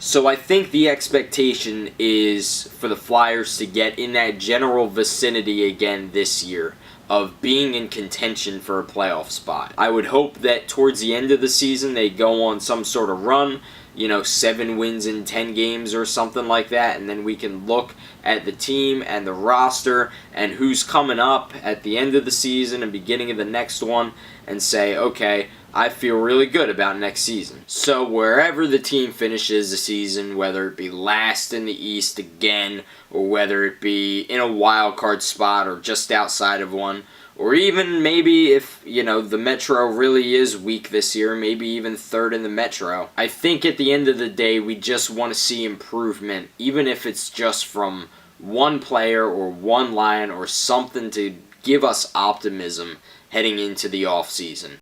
So I think the expectation is for the Flyers to get in that general vicinity again this year of being in contention for a playoff spot. I would hope that towards the end of the season they go on some sort of run, 7 wins in 10 games or something like that, and then we can look at the team and the roster and who's coming up at the end of the season and beginning of the next one and say, okay, I feel really good about next season. So wherever the team finishes the season, whether it be last in the East again, or whether it be in a wild card spot or just outside of one, or even maybe if, the Metro really is weak this year, maybe even third in the Metro. I think at the end of the day, we just want to see improvement, even if it's just from one player or one line or something to give us optimism heading into the offseason.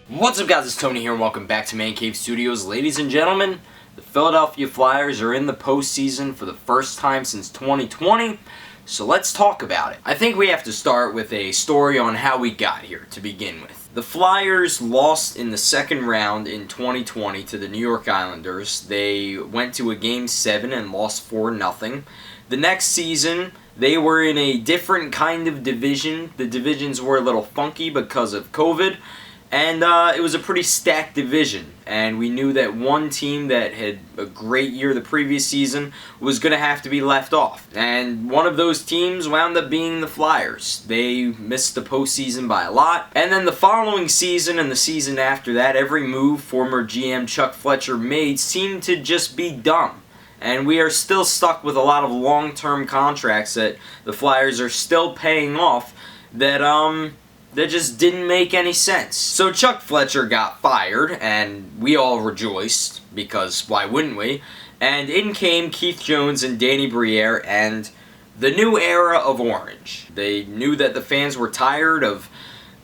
What's up, guys? It's Tony here, and welcome back to Man Cave Studios. Ladies and gentlemen, the Philadelphia Flyers are in the postseason for the first time since 2020, so let's talk about it. I think we have to start with a story on how we got here to begin with. The Flyers lost in the second round in 2020 to the New York Islanders. They went to a Game 7 and lost 4-0. The next season, they were in a different kind of division. The divisions were a little funky because of COVID. And it was a pretty stacked division, and we knew that one team that had a great year the previous season was going to have to be left off. And one of those teams wound up being the Flyers. They missed the postseason by a lot. And then the following season and the season after that, every move former GM Chuck Fletcher made seemed to just be dumb. And we are still stuck with a lot of long-term contracts that the Flyers are still paying off that just didn't make any sense. So Chuck Fletcher got fired, and we all rejoiced, because why wouldn't we? And in came Keith Jones and Danny Briere, and the new era of Orange. They knew that the fans were tired of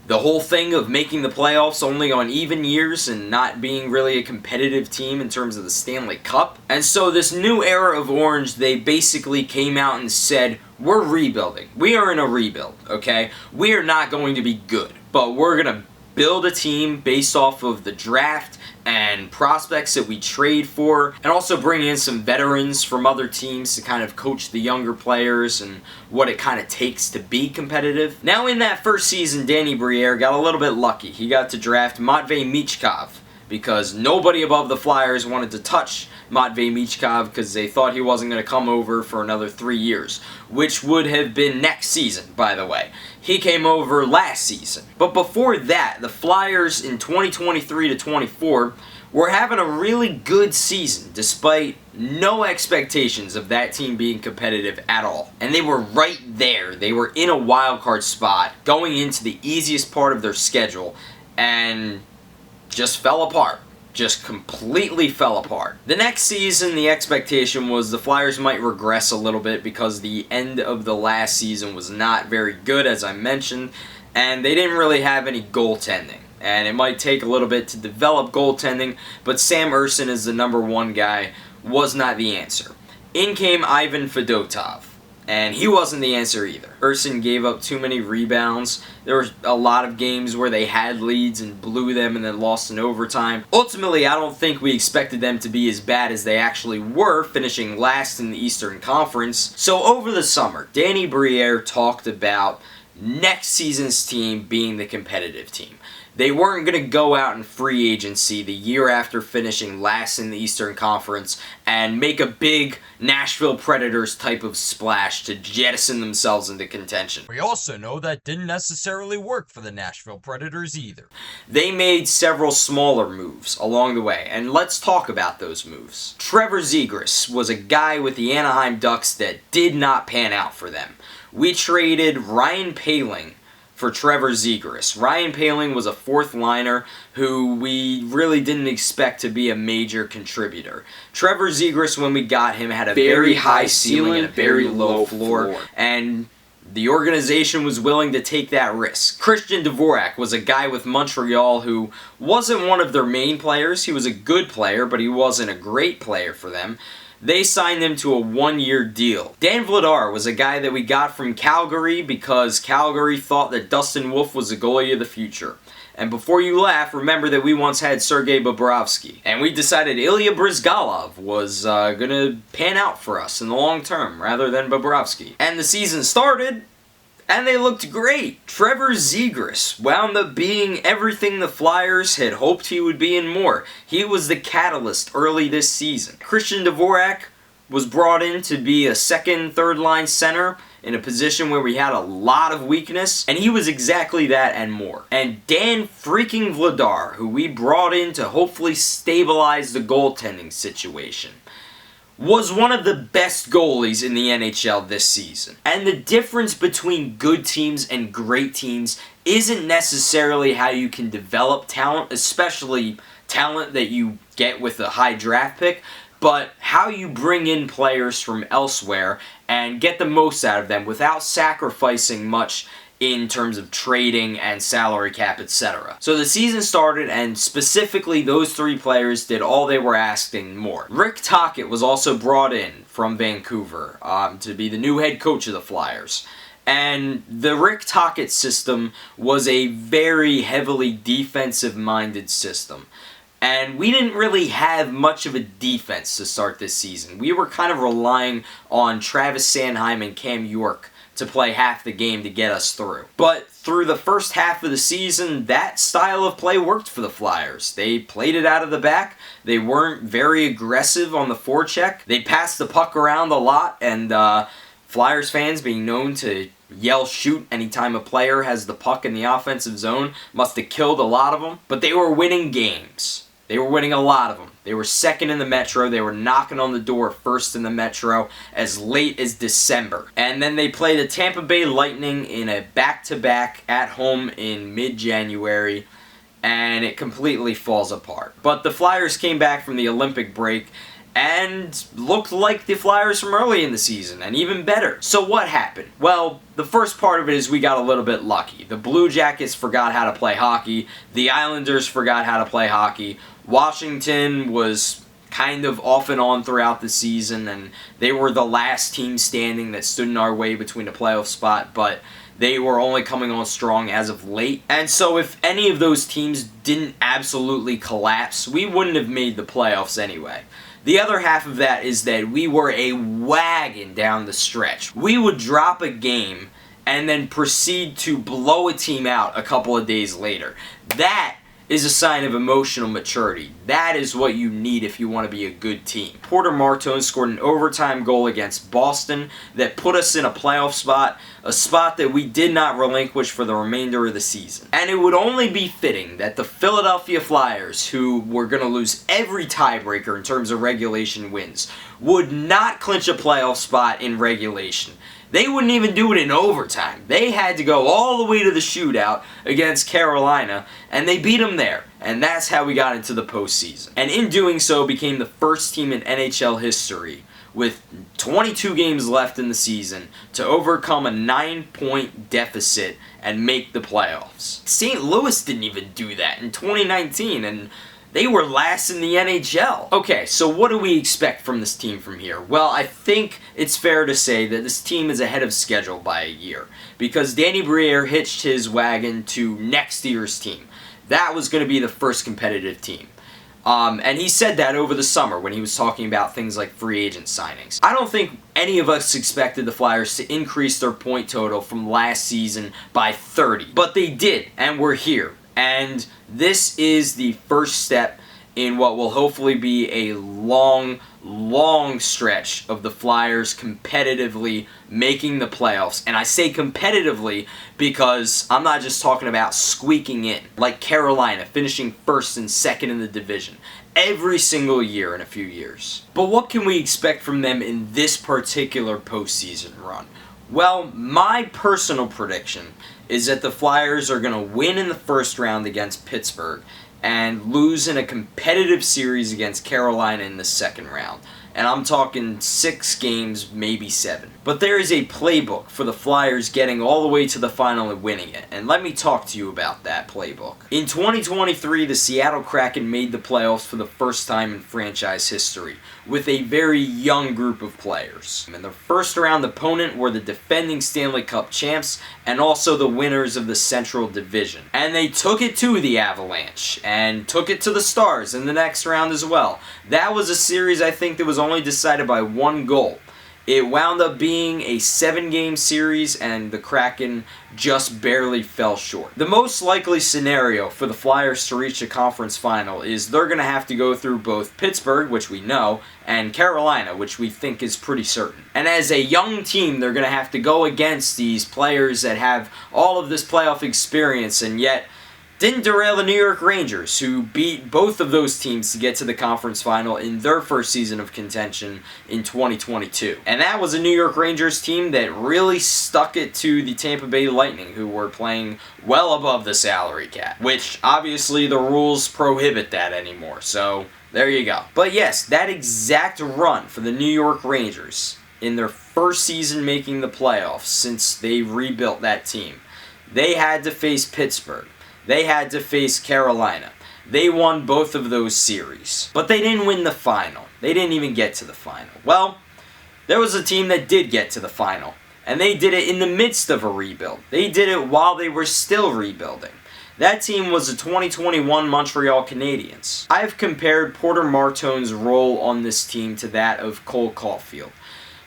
the whole thing of making the playoffs only on even years and not being really a competitive team in terms of the Stanley Cup. And so this new era of Orange, they basically came out and said, we're rebuilding. We are in a rebuild, okay? We are not going to be good, but we're going to build a team based off of the draft and prospects that we trade for, and also bring in some veterans from other teams to kind of coach the younger players and what it kind of takes to be competitive. Now, in that first season, Danny Briere got a little bit lucky. He got to draft Matvei Michkov because nobody above the Flyers wanted to touch Matvei Michkov because they thought he wasn't going to come over for another 3 years, which would have been next season, by the way. He came over last season. But before that, the Flyers in 2023 to 24 were having a really good season, despite no expectations of that team being competitive at all. And they were right there. They were in a wild card spot, going into the easiest part of their schedule, and just fell apart. Just completely fell apart. The next season, the expectation was the Flyers might regress a little bit because the end of the last season was not very good, as I mentioned, and they didn't really have any goaltending. And it might take a little bit to develop goaltending, but Sam Ersson as the number one guy was not the answer. In came Ivan Fedotov, and he wasn't the answer either. Ersson gave up too many rebounds. There were a lot of games where they had leads and blew them and then lost in overtime. Ultimately, I don't think we expected them to be as bad as they actually were, finishing last in the Eastern Conference. So over the summer, Danny Briere talked about next season's team being the competitive team. They weren't going to go out in free agency the year after finishing last in the Eastern Conference and make a big Nashville Predators type of splash to jettison themselves into contention. We also know that didn't necessarily work for the Nashville Predators either. They made several smaller moves along the way, and let's talk about those moves. Trevor Zegras was a guy with the Anaheim Ducks that did not pan out for them. We traded Ryan Poehling for Trevor Zegras. Ryan Poehling was a fourth liner who we really didn't expect to be a major contributor. Trevor Zegras, when we got him, had a very high ceiling and a very low floor. And the organization was willing to take that risk. Christian Dvorak was a guy with Montreal who wasn't one of their main players. He was a good player, but he wasn't a great player for them. They signed him to a one-year deal. Dan Vladar was a guy that we got from Calgary because Calgary thought that Dustin Wolf was the goalie of the future. And before you laugh, remember that we once had Sergei Bobrovsky. And we decided Ilya Bryzgalov was going to pan out for us in the long term, rather than Bobrovsky. And the season started, and they looked great. Trevor Zegras wound up being everything the Flyers had hoped he would be and more. He was the catalyst early this season. Christian Dvorak was brought in to be a second, third-line center in a position where we had a lot of weakness, and he was exactly that and more. And Dan freaking Vladar, who we brought in to hopefully stabilize the goaltending situation, was one of the best goalies in the NHL this season. And the difference between good teams and great teams isn't necessarily how you can develop talent, especially talent that you get with a high draft pick, but how you bring in players from elsewhere and get the most out of them without sacrificing much in terms of trading and salary cap, etc. So the season started, and specifically those three players did all they were asking more. Rick Tocchet was also brought in from Vancouver to be the new head coach of the Flyers. And the Rick Tocchet system was a very heavily defensive-minded system. And we didn't really have much of a defense to start this season. We were kind of relying on Travis Sanheim and Cam York to play half the game to get us through. But through the first half of the season, that style of play worked for the Flyers. They played it out of the back. They weren't very aggressive on the forecheck. They passed the puck around a lot, and Flyers fans, being known to yell shoot anytime a player has the puck in the offensive zone, must have killed a lot of them. But they were winning games. They were winning a lot of them. They were second in the Metro. They were knocking on the door first in the Metro as late as December. And then they played the Tampa Bay Lightning in a back-to-back at home in mid-January, and it completely falls apart. But the Flyers came back from the Olympic break and looked like the Flyers from early in the season, and even better. So what happened? Well, the first part of it is we got a little bit lucky. The Blue Jackets forgot how to play hockey. The Islanders forgot how to play hockey. Washington was kind of off and on throughout the season, and they were the last team standing that stood in our way between a playoff spot, but they were only coming on strong as of late. And so if any of those teams didn't absolutely collapse, we wouldn't have made the playoffs anyway. The other half of that is that we were a wagon down the stretch. We would drop a game and then proceed to blow a team out a couple of days later. That is a sign of emotional maturity. That is what you need if you want to be a good team. Porter Martone scored an overtime goal against Boston that put us in a playoff spot, a spot that we did not relinquish for the remainder of the season. And it would only be fitting that the Philadelphia Flyers, who were going to lose every tiebreaker in terms of regulation wins, would not clinch a playoff spot in regulation. They wouldn't even do it in overtime. They had to go all the way to the shootout against Carolina, and they beat them there. And that's how we got into the postseason. And in doing so, became the first team in NHL history, with 22 games left in the season, to overcome a 9-point deficit and make the playoffs. St. Louis didn't even do that in 2019, and they were last in the NHL. Okay, so what do we expect from this team from here? Well, I think it's fair to say that this team is ahead of schedule by a year, because Danny Briere hitched his wagon to next year's team. That was going to be the first competitive team. And he said that over the summer when he was talking about things like free agent signings. I don't think any of us expected the Flyers to increase their point total from last season by 30, but they did, and we're here. And this is the first step in what will hopefully be a long, long stretch of the Flyers competitively making the playoffs. And I say competitively because I'm not just talking about squeaking in, like Carolina, finishing first and second in the division every single year in a few years. But what can we expect from them in this particular postseason run? Well, my personal prediction is that the Flyers are going to win in the first round against Pittsburgh and lose in a competitive series against Carolina in the second round. And I'm talking 6 games, maybe 7. But there is a playbook for the Flyers getting all the way to the final and winning it. And let me talk to you about that playbook. In 2023, the Seattle Kraken made the playoffs for the first time in franchise history, with a very young group of players. And their first round opponent were the defending Stanley Cup champs and also the winners of the Central Division. And they took it to the Avalanche and took it to the Stars in the next round as well. That was a series I think that was only decided by 1 goal. It wound up being a 7-game series, and the Kraken just barely fell short. The most likely scenario for the Flyers to reach the conference final is they're going to have to go through both Pittsburgh, which we know, and Carolina, which we think is pretty certain. And as a young team, they're going to have to go against these players that have all of this playoff experience, and yet didn't derail the New York Rangers, who beat both of those teams to get to the conference final in their first season of contention in 2022. And that was a New York Rangers team that really stuck it to the Tampa Bay Lightning, who were playing well above the salary cap, which obviously the rules prohibit that anymore, so there you go. But yes, that exact run for the New York Rangers in their first season making the playoffs since they rebuilt that team, they had to face Pittsburgh. They had to face Carolina. They won both of those series. But they didn't win the final. They didn't even get to the final. Well, there was a team that did get to the final. And they did it in the midst of a rebuild. They did it while they were still rebuilding. That team was the 2021 Montreal Canadiens. I've compared Porter Martone's role on this team to that of Cole Caulfield.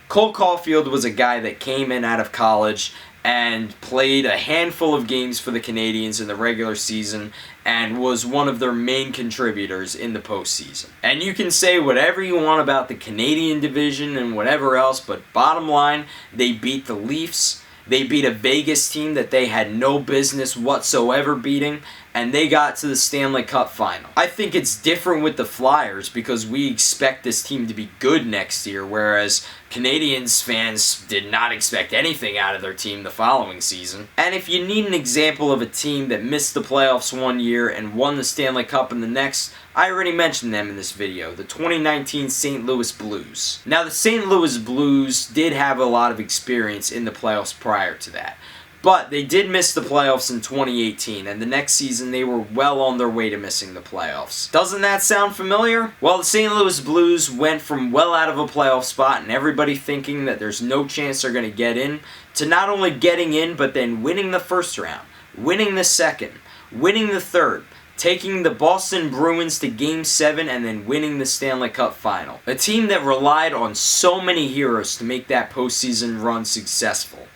Cole Caulfield was a guy that came in out of college and played a handful of games for the Canadiens in the regular season and was one of their main contributors in the postseason. And you can say whatever you want about the Canadian division and whatever else, but bottom line, they beat the Leafs. They beat a Vegas team that they had no business whatsoever beating, and they got to the Stanley Cup final. I think it's different with the Flyers because we expect this team to be good next year, whereas Canadiens fans did not expect anything out of their team the following season. And if you need an example of a team that missed the playoffs one year and won the Stanley Cup in the next, I already mentioned them in this video, the 2019 St. Louis Blues. Now, the St. Louis Blues did have a lot of experience in the playoffs prior to that, but they did miss the playoffs in 2018, and the next season they were well on their way to missing the playoffs. Doesn't that sound familiar? Well, the St. Louis Blues went from well out of a playoff spot and everybody thinking that there's no chance they're going to get in, to not only getting in, but then winning the first round, winning the second, winning the third, taking the Boston Bruins to Game 7 and then winning the Stanley Cup final. A team that relied on so many heroes to make that postseason run successful.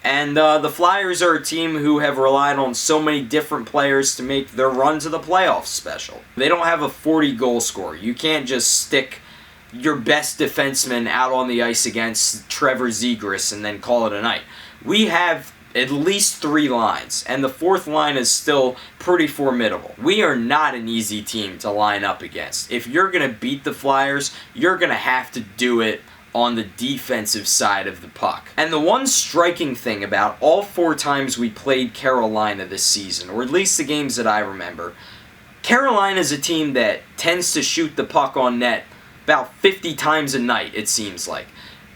And the Flyers are a team who have relied on so many different players to make their run to the playoffs special. They don't have a 40-goal scorer. You can't just stick your best defenseman out on the ice against Trevor Zegras and then call it a night. We have at least 3 lines, and the 4th line is still pretty formidable. We are not an easy team to line up against. If you're going to beat the Flyers, you're going to have to do it on the defensive side of the puck. And the one striking thing about all 4 times we played Carolina this season, or at least the games that I remember, Carolina is a team that tends to shoot the puck on net about 50 times a night, it seems like.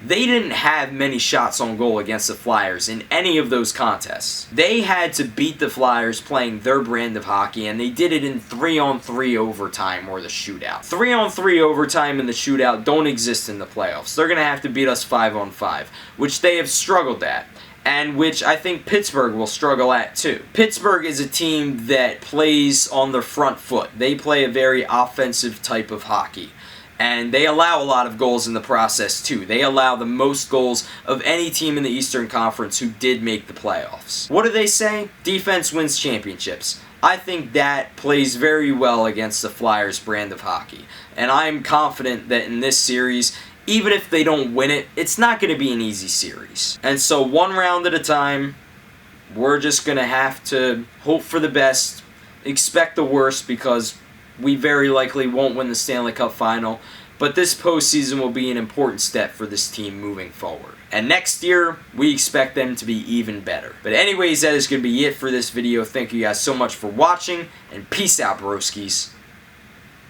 They didn't have many shots on goal against the Flyers in any of those contests. They had to beat the Flyers playing their brand of hockey, and they did it in 3-on-3 overtime or the shootout. 3-on-3 overtime and the shootout don't exist in the playoffs. They're going to have to beat us 5-on-5, which they have struggled at, and which I think Pittsburgh will struggle at too. Pittsburgh is a team that plays on their front foot. They play a very offensive type of hockey. And they allow a lot of goals in the process, too. They allow the most goals of any team in the Eastern Conference who did make the playoffs. What do they say? Defense wins championships. I think that plays very well against the Flyers' brand of hockey. And I'm confident that in this series, even if they don't win it, it's not going to be an easy series. And so 1 round at a time, we're just going to have to hope for the best, expect the worst, because we very likely won't win the Stanley Cup final, but this postseason will be an important step for this team moving forward. And next year, we expect them to be even better. But anyways, that is going to be it for this video. Thank you guys so much for watching, and peace out, broskies.